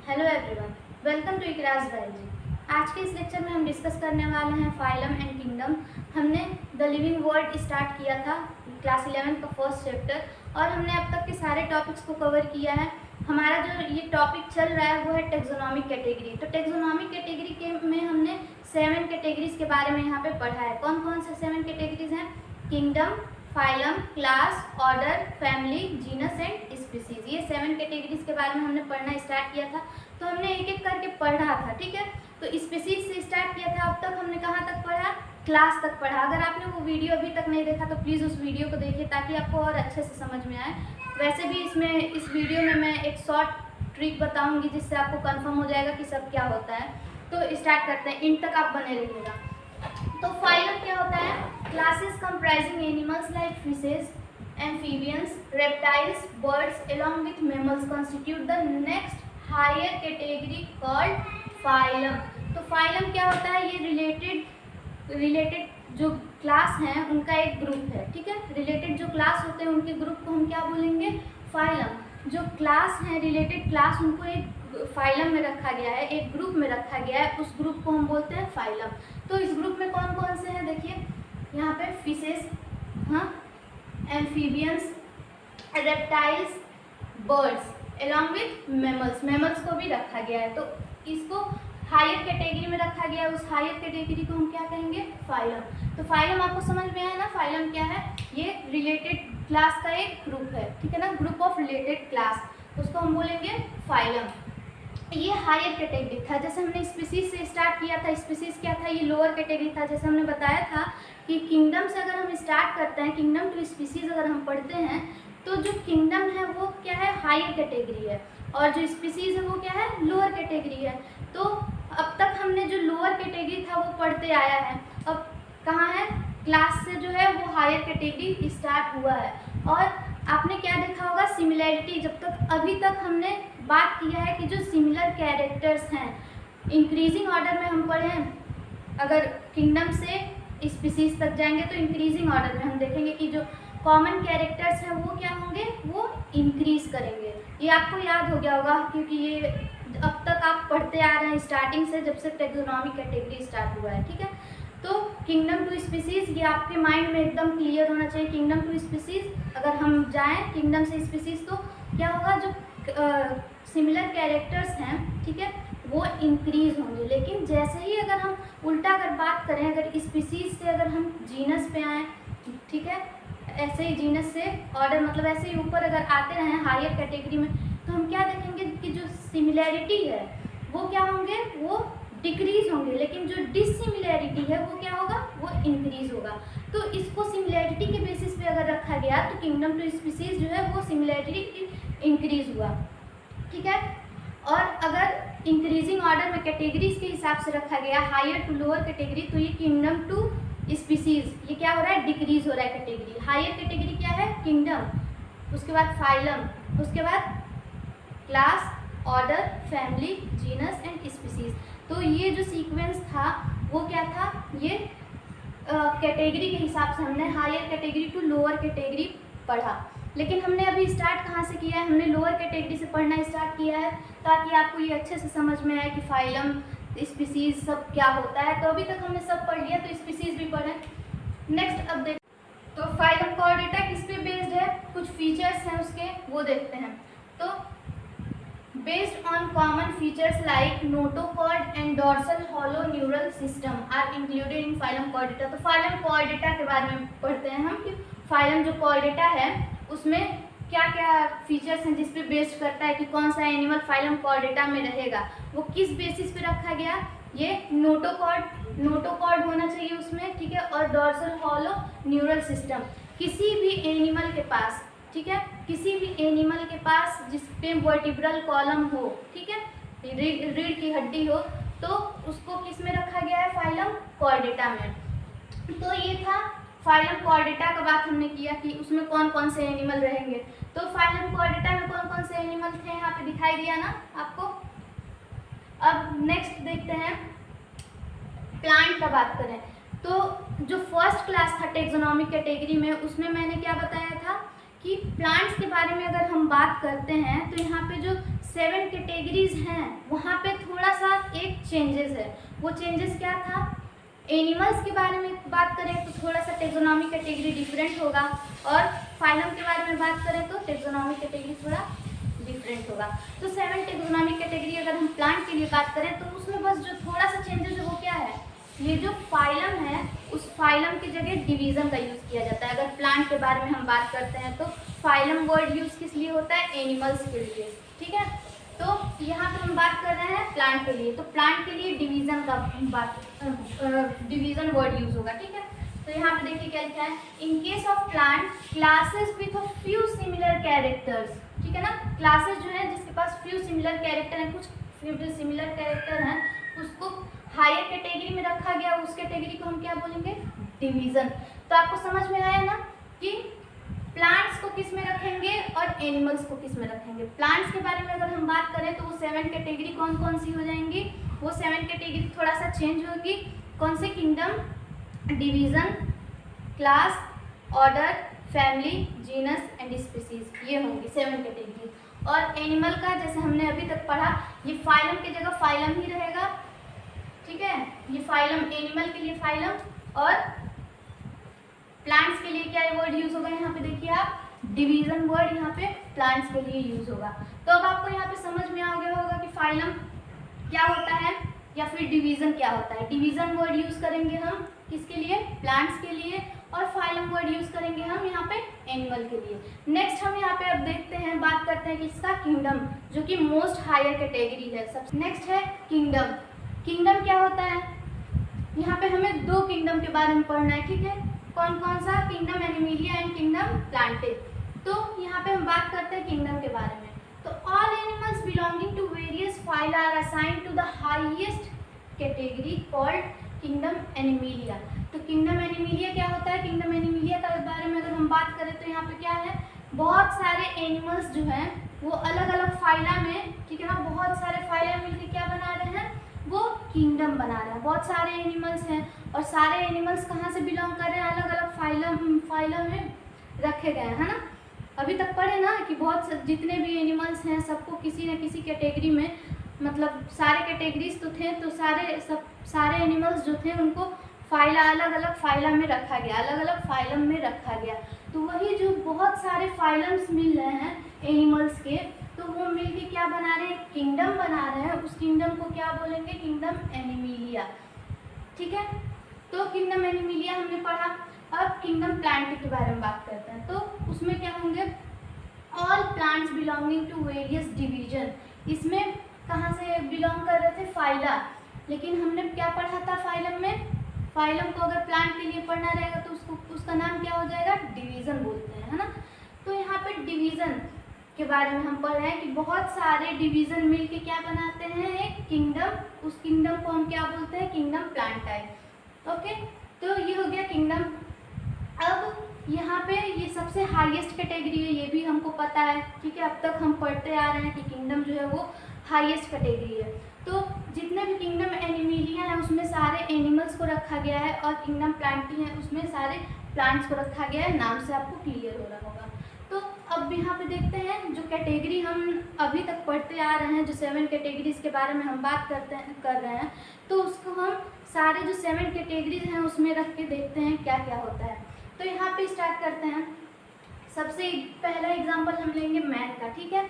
Hello everyone, welcome to Ikraj biology. आज के इस लेक्चर में हम डिस्कस करने वाले हैं फाइलम एंड किंगडम। हमने द लिविंग वर्ल्ड स्टार्ट किया था क्लास 11 का फर्स्ट चैप्टर और हमने अब तक के सारे टॉपिक्स को कवर किया है। हमारा जो ये टॉपिक चल रहा है वो है टेक्सोनॉमिक कैटेगरी। तो टेक्सोनॉमिक कैटेगरी के में हमने 7 कैटेगरीज के बारे में यहाँ पे पढ़ा है। कौन कौन से 7 कैटेगरीज हैं? Kingdom, phylum, class, order, family, genus and species. ये 7 कैटेगरीज के बारे में हमने पढ़ना स्टार्ट किया था। तो हमने एक एक करके पढ़ा था, ठीक है। तो स्पीसीज से स्टार्ट किया था। अब तक हमने कहाँ तक पढ़ा? क्लास तक पढ़ा। अगर आपने वो वीडियो अभी तक नहीं देखा तो प्लीज़ उस वीडियो को देखिए ताकि आपको और अच्छे से समझ में आए। वैसे भी इस वीडियो में मैं एक शॉर्ट ट्रिक बताऊँगी जिससे आपको कन्फर्म हो जाएगा कि सब क्या होता है। तो स्टार्ट करते हैं, इन तक आप बने रहिएगा। तो फाइलम क्या होता है? Classes comprising animals like fishes, amphibians, reptiles, birds along with mammals constitute the next higher category called phylum। तो phylum क्या होता है? ये रिलेटेड जो क्लास हैं उनका एक ग्रुप है, ठीक है। रिलेटेड जो क्लास होते हैं उनके ग्रुप को हम क्या बोलेंगे? फाइलम। जो क्लास हैं रिलेटेड क्लास, उनको एक फाइलम में रखा गया है, एक ग्रुप में रखा गया है, उस ग्रुप को हम बोलते हैं फाइलम। तो इस ग्रुप में कौन कौन से हैं देखिए यहाँ पे। फिशेस, हाँ, amphibians, reptiles, birds along with mammals. Mammals को भी रखा गया है। तो इसको हायर कैटेगरी में रखा गया है। उस हायर कैटेगरी को हम क्या कहेंगे? फाइलम। तो फाइलम आपको समझ में आया ना? फाइलम क्या है? ये रिलेटेड क्लास का एक ग्रुप है, ठीक है ना, ग्रुप ऑफ रिलेटेड क्लास, उसको हम बोलेंगे फाइलम। ये हायर कैटेगरी था। जैसे हमने स्पीसीज से स्टार्ट किया था, स्पीसीज क्या था? ये लोअर कैटेगरी था। जैसे हमने बताया था कि किंगडम से अगर हम स्टार्ट करते हैं, किंगडम टू स्पीसीज अगर हम पढ़ते हैं तो जो किंगडम है वो क्या है? हायर कैटेगरी है, और जो स्पीसीज है वो क्या है? लोअर कैटेगरी है। तो अब तक हमने जो लोअर कैटेगरी था वो पढ़ते आया है। अब कहाँ है? क्लास से जो है वो हायर कैटेगरी स्टार्ट हुआ है। और आपने क्या देखा होगा? सिमिलैरिटी। जब तक अभी तक हमने बात किया है कि जो सिमिलर कैरेक्टर्स हैं, इंक्रीजिंग ऑर्डर में हम पढ़े हैं। अगर किंगडम से स्पीसीज तक जाएंगे तो इंक्रीजिंग ऑर्डर में हम देखेंगे कि जो कॉमन कैरेक्टर्स हैं वो क्या होंगे? वो इंक्रीज करेंगे। ये आपको याद हो गया होगा क्योंकि ये अब तक आप पढ़ते आ रहे हैं स्टार्टिंग से, जब से टेक्सोनॉमिक कैटेगरी स्टार्ट हुआ है, ठीक है। तो किंगडम टू स्पीसीज ये आपके माइंड में एकदम क्लियर होना चाहिए। किंगडम टू स्पीसीज अगर हम जाएं किंगडम से स्पीसीज तो क्या होगा? जो सिमिलर कैरेक्टर्स हैं, ठीक है, वो इंक्रीज होंगे। लेकिन जैसे ही अगर हम उल्टा अगर बात करें, अगर स्पीसीज से अगर हम जीनस पे आएँ, ठीक है, ऐसे ही जीनस से ऑर्डर मतलब ऐसे ही ऊपर अगर आते रहें हायर कैटेगरी में, तो हम क्या देखेंगे कि जो सिमिलैरिटी है वो क्या होंगे? वो डिक्रीज होंगे। लेकिन जो डिसिमिलैरिटी है वो क्या होगा? वो इंक्रीज होगा। तो इसको सिमिलैरिटी के बेसिस पे अगर रखा गया तो किंगडम टू स्पीसीज जो है वो सिमिलैरिटी इंक्रीज हुआ, ठीक है। और अगर इंक्रीजिंग ऑर्डर में कैटेगरीज के हिसाब से रखा गया हायर टू लोअर कैटेगरी, तो ये किंगडम टू स्पीसीज ये क्या हो रहा है? डिक्रीज हो रहा है कैटेगरी। हायर कैटेगरी क्या है? किंगडम, उसके बाद फाइलम, उसके बाद class, order, family, genus and species. तो ये जो सीक्वेंस था वो क्या था? ये कैटेगरी के हिसाब से हमने higher category to lower category पढ़ा। लेकिन हमने अभी स्टार्ट कहाँ से किया है? हमने लोअर कैटेगरी से पढ़ना स्टार्ट किया है ताकि आपको ये अच्छे से समझ में आए कि फाइलम, स्पीसीज सब क्या होता है। तो अभी तक हमने सब पढ़ लिया, तो स्पीसीज भी पढ़े। नेक्स्ट अब देख, तो फाइलम कोऑर्डिनेटा किस पे बेस्ड है? कुछ फीचर्स हैं उसके, वो देखते हैं। तो based on common features like notochord and dorsal hollow neural system are included in phylum chordata। तो phylum chordata के बारे में पढ़ते हैं हम कि phylum जो chordata है उसमें क्या क्या फीचर्स हैं जिस पे बेस्ड करता है कि कौन सा एनिमल phylum chordata में रहेगा। वो किस बेसिस पे रखा गया? ये नोटोकॉर्ड होना चाहिए उसमें, ठीक है, और डॉर्सल हॉलो न्यूरल सिस्टम। किसी भी एनिमल के पास, ठीक है, किसी भी एनिमल के पास जिसपे वर्टिब्रल कॉलम हो, ठीक है, रीढ़ की हड्डी हो, तो उसको किस में रखा गया है? फाइलम कॉर्डेटा में। तो ये था फाइलम कॉर्डेटा का बात हमने किया कि उसमें कौन कौन से एनिमल रहेंगे। तो फाइलम कॉर्डेटा में कौन कौन से एनिमल थे यहाँ पे दिखाई दिया ना आपको। अब नेक्स्ट देखते हैं, प्लांट का बात करें तो जो फर्स्ट क्लास था टेक्सोनॉमिक कैटेगरी में, उसमें मैंने क्या बताया था कि प्लांट्स के बारे में अगर हम बात करते हैं तो यहाँ पे जो 7 कैटेगरीज हैं वहाँ पे थोड़ा सा एक चेंजेस है। वो चेंजेस क्या था, एनिमल्स के बारे में बात करें तो थोड़ा सा टेक्सोनॉमी कैटेगरी डिफरेंट होगा, और फाइलम के बारे में बात करें तो टेक्सोनॉमी कैटेगरी थोड़ा डिफरेंट होगा। तो 7 टेक्सोनॉमी कैटेगरी अगर हम प्लांट के लिए बात करें तो उसमें बस जो थोड़ा सा चेंजेस है वो क्या है, ये जो फाइलम है उस फाइलम की जगह डिवीज़न का यूज़ किया जाता है। अगर प्लांट के बारे में हम बात करते हैं तो फाइलम वर्ड यूज़ किस लिए होता है, एनिमल्स के लिए, ठीक है। तो यहाँ पे हम बात कर रहे हैं प्लांट के लिए, तो प्लांट के लिए डिवीज़न का डिवीज़न वर्ड यूज़ होगा, ठीक है। तो यहाँ पे देखिए क्या लिखा है, in case of plant classes with a few similar characters, ठीक है ना। क्लासेस जो है जिसके पास फ्यू सिमिलर कैरेक्टर हैं, कुछ सिमिलर कैरेक्टर हैं, उसको हायर कैटेगरी में रखा गया, उस कैटेगरी को हम क्या बोलेंगे, डिवीज़न। तो आपको समझ में आया ना कि प्लांट्स को किस में रखेंगे और एनिमल्स को किस में रखेंगे। प्लांट्स के बारे में अगर हम बात करें तो वो 7 कैटेगरी कौन कौन सी हो जाएंगी, वो 7 कैटेगरी थोड़ा सा चेंज होगी। कौन से, kingdom, division, class, order, family, genus and species, ये होंगी 7 कैटेगरी। और एनिमल का जैसे हमने अभी तक पढ़ा, ये फाइलम की जगह फाइलम ही रहेगा, ठीक है। ये फाइलम, एनिमल के लिए फाइलम, और प्लांट्स के लिए क्या वर्ड यूज होगा, यहाँ पे देखिए आप, डिवीजन वर्ड यहाँ पे प्लांट्स के लिए यूज होगा। तो अब आपको यहाँ पे समझ में आ गया होगा कि फाइलम क्या होता है या फिर डिवीजन क्या होता है। डिवीजन वर्ड यूज करेंगे हम किसके लिए, प्लांट्स के लिए, और फाइलम वर्ड यूज करेंगे हम यहाँ पे एनिमल के लिए। नेक्स्ट हम यहाँ पे अब देखते हैं, बात करते हैं किसका, किंगडम, जो कि मोस्ट हायर कैटेगरी है। सबसे नेक्स्ट है किंगडम। किंगडम क्या होता है, यहाँ पे हमें 2 किंगडम के बारे में पढ़ना है, ठीक है। कौन कौन सा, kingdom Animalia and kingdom Plantae. तो यहाँ पे हम बात करते हैं किंगडम के बारे में। तो all animals belonging to various phyla are assigned to the highest category called kingdom animalia. तो किंगडम एनिमिलिया क्या होता है, किंगडम एनिमिलिया के बारे में अगर हम बात करें तो यहाँ पे क्या है, बहुत सारे एनिमल्स जो हैं वो अलग अलग फाइला में, ठीक है ना, बहुत सारे फाइला मिलकर क्या बना रहे हैं, वो किंगडम बना रहे हैं। बहुत सारे एनिमल्स हैं और सारे एनिमल्स कहाँ से बिलोंग कर रहे हैं, अलग अलग फाइलम में रखे गए हैं, है ना। अभी तक पढ़े ना कि बहुत जितने भी एनिमल्स हैं सबको किसी न किसी कैटेगरी में, मतलब सारे कैटेगरीज तो थे, तो सारे एनिमल्स जो थे उनको फाइला, अलग अलग फाइला में रखा गया, अलग अलग फाइलम में रखा गया। तो वही जो बहुत सारे फाइलम्स मिल रहे हैं एनिमल्स के, तो वो मिलके क्या बना रहे हैं, किंगडम बना रहे हैं। उस किंगडम को क्या बोलेंगे, किंगडम एनिमिलिया, ठीक है। तो किंगडम एनिमिलिया हमने पढ़ा। अब किंगडम प्लांट के बारे में बात करते हैं। तो उसमें क्या होंगे, all plants belonging to various division. इसमें कहाँ से बिलोंग कर रहे थे, फाइला, लेकिन हमने क्या पढ़ा था फाइलम में, फाइलम को अगर प्लांट के लिए पढ़ना रहेगा तो उसका नाम क्या हो जाएगा, डिवीज़न बोलते हैं, है ना। तो यहाँ पे डिवीज़न के बारे में हम पढ़ रहे हैं कि बहुत सारे डिवीज़न मिलके क्या बनाते हैं, एक किंगडम। उस किंगडम को हम क्या बोलते हैं, किंगडम प्लांटाई, ओके। तो ये हो गया किंगडम। अब यहाँ पे ये सबसे हाईएस्ट कैटेगरी है, ये भी हमको पता है, ठीक है। अब तक हम पढ़ते आ रहे हैं कि किंगडम जो है वो हाईएस्ट कैटेगरी है। तो जितने भी किंगडम एनिमिलिया हैं उसमें सारे एनिमल्स को रखा गया है, और किंगडम प्लांटी हैं उसमें सारे प्लांट्स को रखा गया है। नाम से आपको क्लियर हो रहा होगा। तो अब यहाँ पे देखते हैं जो कैटेगरी हम अभी तक पढ़ते आ रहे हैं, जो 7 कैटेगरीज के बारे में हम बात कर रहे हैं, तो उसको हम सारे जो 7 कैटेगरीज हैं उसमें रख के देखते हैं क्या क्या होता है। तो यहाँ पे स्टार्ट करते हैं। सबसे पहला एग्जांपल हम लेंगे मैन का, ठीक है।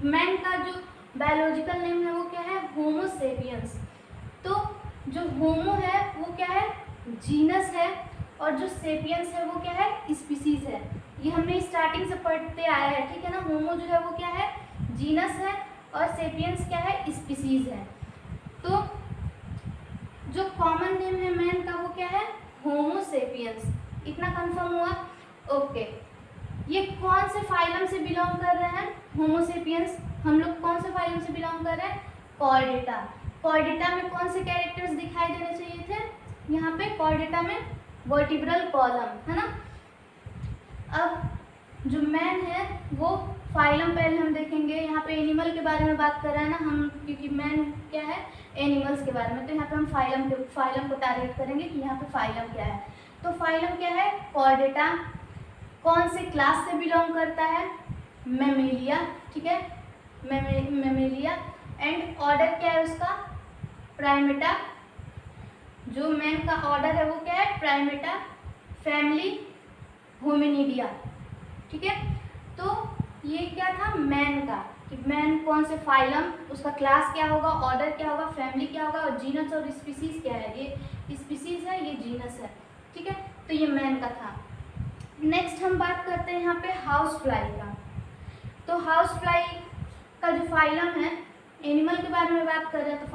मैन का जो बायोलॉजिकल नेम है वो क्या है, होमो सेपियंस। तो जो होमो है वो क्या है, जीनस है, और जो सेपियंस है वो क्या है, स्पीसीज है। ये हमने स्टार्टिंग से पढ़ते आया है, ठीक है ना। होमो जो है वो क्या है, जीनस है, और सेपियंस क्या है, स्पीसीज है। तो जो कॉमन नेम है मैन का वो क्या है, होमो सेपियंस। इतना कंफर्म हुआ, ओके। ये कौन से फाइलम से बिलोंग कर रहे हैं, होमो सेपियंस, हम लोग कौन से फाइलम से बिलोंग कर रहे हैं, कॉर्डेटा। कॉर्डेटा में कौन से कैरेक्टर्स दिखाई देने चाहिए थे, यहाँ पे कॉर्डेटा में वर्टिब्रल कॉलम, है ना। अब जो मैन है वो फाइलम पहले हम देखेंगे। यहाँ पे एनिमल के बारे में बात कर रहे हैं ना हम, क्योंकि मैन क्या है, एनिमल्स के बारे में। तो यहाँ पे हम फाइलम को टारगेट करेंगे कि यहाँ पे फाइलम क्या है। तो फाइलम क्या है, कॉर्डेटा। कौन से क्लास से बिलोंग करता है, मैमेलिया, ठीक है। मेमेलिया। एंड ऑर्डर क्या है उसका, प्राइमेटा। जो मैन का ऑर्डर है वो क्या है, प्राइमेटा। फैमिली होमिनिडिया। ठीक है, तो ये क्या था मैन का, कि मैन कौन से फाइलम, उसका क्लास क्या होगा, ऑर्डर क्या होगा, फैमिली क्या होगा, और जीनस और स्पीसीज क्या है। ये स्पीसीज है, ये जीनस है। ठीक है, तो ये मैन का था। नेक्स्ट हम बात करते हैं यहाँ पे हाउस फ्लाई का। तो हाउस फ्लाई का जो फाइलम है, एनिमल के बारे में बात कर रहे हैं तो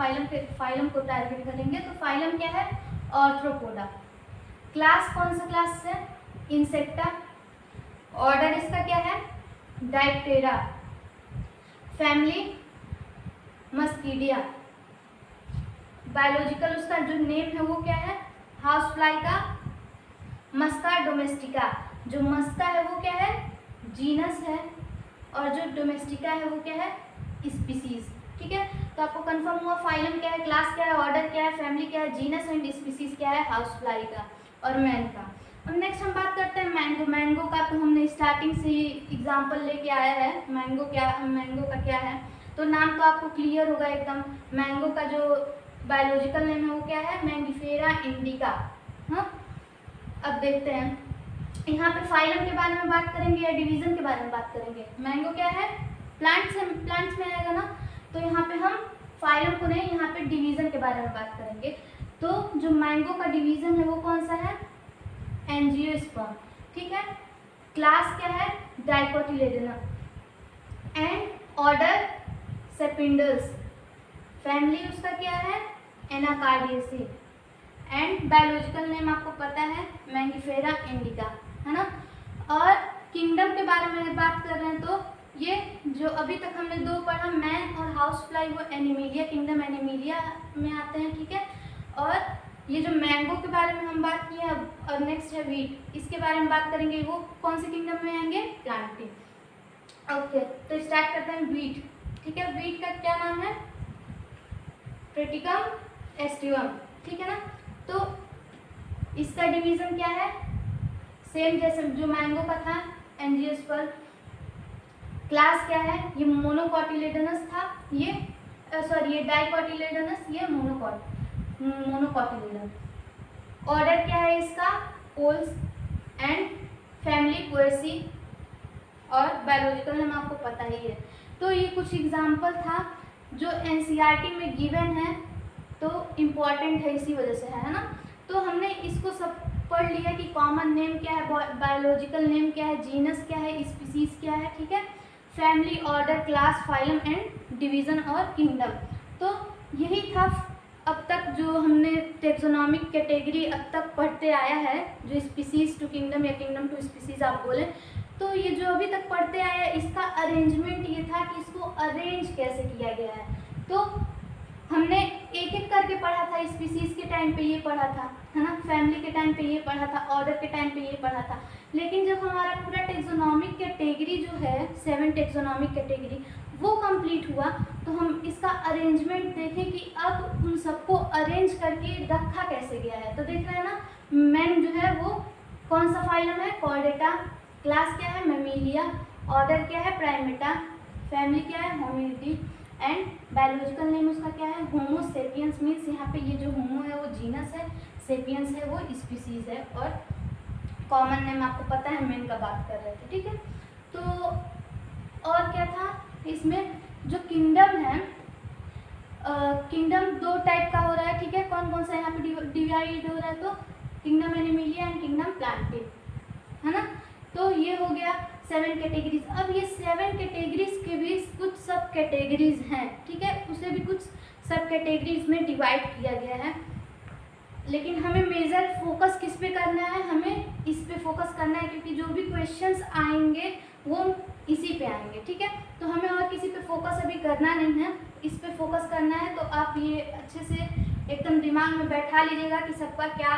फाइलम को टारगेट करेंगे। तो फाइलम क्या है, आर्थ्रोपोडा। क्लास कौन सा क्लास है, इंसेक्टा। ऑर्डर इसका क्या है, डायप्टेरा। फैमिली मस्कीडिया। बायोलॉजिकल उसका जो नेम है वो क्या है, हाउस फ्लाई का मस्का डोमेस्टिका। जो मस्का है वो क्या है, जीनस है, और जो डोमेस्टिका है वो क्या है, स्पीसीज। ठीक है, तो आपको कंफर्म हुआ फाइलम क्या है, क्लास क्या है, ऑर्डर क्या है, फैमिली क्या है, जीनस एंड स्पीसीज क्या है, हाउस फ्लाई का और मैन का। अब नेक्स्ट हम बात करते हैं मैंगो। मैंगो का तो हमने स्टार्टिंग से ही एग्जाम्पल लेके आया है। मैंगो का क्या है, तो नाम तो आपको क्लियर होगा एकदम। मैंगो का जो बायोलॉजिकल नेम है वो क्या है, मैंगिफेरा इंडिका। हाँ, अब देखते हैं यहाँ पे फाइलम के बारे में बात करेंगे या डिवीजन के बारे में बात करेंगे। मैंगो क्या है, प्लांट्स में आएगा ना, तो यहाँ पे हम फाइलम को नहीं, यहाँ पे डिवीजन के बारे में बात करेंगे। तो जो मैंगो का डिवीजन है वो कौन सा है, एंजियोस्पर्म। ठीक है, क्लास क्या है, dicotyledonae. And order Sapindales. Family उसका क्या है, एनाकार्डियेसी। एंड बायोलॉजिकल नेम आपको पता है, मैंगिफेरा इंडिका, है ना। और किंगडम के बारे में बात कर रहे हैं तो ये जो अभी तक हमने दो पढ़ा, मैन और हाउस फ्लाई, वो एनिमेलिया किंगडम, एनिमेलिया में आते हैं। ठीक है, और ये जो मैंगो के बारे में हम बात किए, और नेक्स्ट है वीट, इसके बारे में बात करेंगे, वो कौन से किंगडम में आएंगे, प्लांटी। ओके, तो स्टार्ट करते हैं वीट। ठीक है, वीट का क्या नाम है, ट्रिटिकम एस्टिवम। ठीक है ना, तो इसका डिवीजन क्या है, सेम जैसे जो मैंगो का था, एंजियोस्पर्म। क्लास क्या है, ये मोनोकोटिलेडोनस था, ये डाइकोटिलेडोनस, ये मोनोकोटिलेडोनस। ऑर्डर क्या है इसका, पोल्स। एंड फैमिली पोएसी, और बायोलॉजिकल नेम आपको पता ही है। तो ये कुछ एग्जाम्पल था जो एनसीईआरटी में गिवन है, तो इम्पॉर्टेंट है इसी वजह से, है ना। तो हमने इसको सब पढ़ लिया कि कॉमन नेम क्या है, बायोलॉजिकल नेम क्या है, जीनस क्या है, स्पीसीज क्या है। ठीक है, family, order, class, phylum and division और किंगडम। तो यही था अब तक जो हमने टेक्सोनॉमिक कैटेगरी अब तक पढ़ते आया है, जो स्पीसीज टू किंगडम या किंगडम टू स्पीसीज आप बोले। तो ये जो अभी तक पढ़ते आया है, इसका अरेंजमेंट ये था कि इसको अरेंज कैसे किया गया है। तो हमने एक एक करके पढ़ा था, स्पीसीज के टाइम पे ये पढ़ा था, है ना, फैमिली के टाइम पे ये पढ़ा था, ऑर्डर के टाइम पे ये पढ़ा था। लेकिन जब हमारा पूरा टेक्सोनॉमिक कैटेगरी जो है, 7 टेक्सोनॉमिक कैटेगरी, वो कंप्लीट हुआ, तो हम इसका अरेंजमेंट देखें कि अब उन सबको अरेंज करके रखा कैसे गया है। तो देख रहे हैं ना, मैन जो है वो कौन सा फाइलम है, कॉर्डेटा। क्लास क्या है, मेमेलिया। ऑर्डर क्या है, प्राइमेटा। फैमिली क्या है, होमिनिडी। एंड बायोलॉजिकल नेम उसका क्या है, होमो सेपियंस। मीन्स यहाँ पे ये जो होमो है वो जीनस है, सेपियंस है वो स्पीसीज है, और कॉमन नेम आपको पता है, मेन का बात कर रहे थे। ठीक है, तो और क्या था इसमें, जो किंगडम है, किंगडम 2 टाइप का हो रहा है। ठीक है, कौन कौन सा यहाँ पे डिवाइड हो रहा है, तो kingdom animalia and kingdom Plantae, है ना। तो ये हो गया 7 कैटेगरीज। अब ये 7 कैटेगरीज के भी कुछ सब कैटेगरीज हैं। ठीक है, उसे भी कुछ सब कैटेगरीज में डिवाइड किया गया है, लेकिन हमें मेजर फोकस किस पे करना है, हमें इस पे फोकस करना है, क्योंकि जो भी क्वेश्चंस आएंगे वो इसी पे आएंगे। ठीक है, तो हमें और किसी पे फोकस अभी करना नहीं है, इस पे फोकस करना है। तो आप ये अच्छे से एकदम दिमाग में बैठा लीजिएगा कि सबका क्या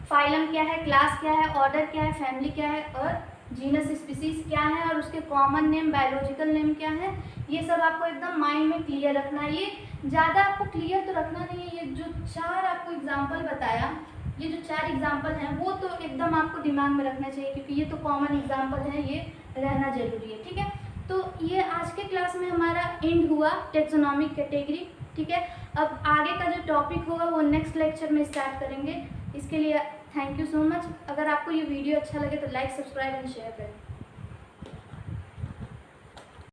फाइलम क्या है, क्लास क्या है, ऑर्डर क्या है, फैमिली क्या है, और जीनस स्पीसीज क्या है, और उसके कॉमन नेम, बायोलॉजिकल नेम क्या है। ये सब आपको एकदम माइंड में क्लियर रखना है। ये ज़्यादा आपको क्लियर तो रखना नहीं है, ये जो 4 आपको एग्जाम्पल बताया, ये जो 4 एग्जाम्पल हैं वो तो एकदम आपको दिमाग में रखना चाहिए, क्योंकि ये तो कॉमन एग्जाम्पल है, ये रहना जरूरी है। ठीक है, तो ये आज के क्लास में हमारा एंड हुआ टेक्सोनॉमिक कैटेगरी। ठीक है, अब आगे का जो टॉपिक होगा वो नेक्स्ट लेक्चर में स्टार्ट करेंगे। इसके लिए थैंक यू सो मच। अगर आपको ये वीडियो अच्छा लगे तो लाइक, सब्सक्राइब एंड शेयर करें।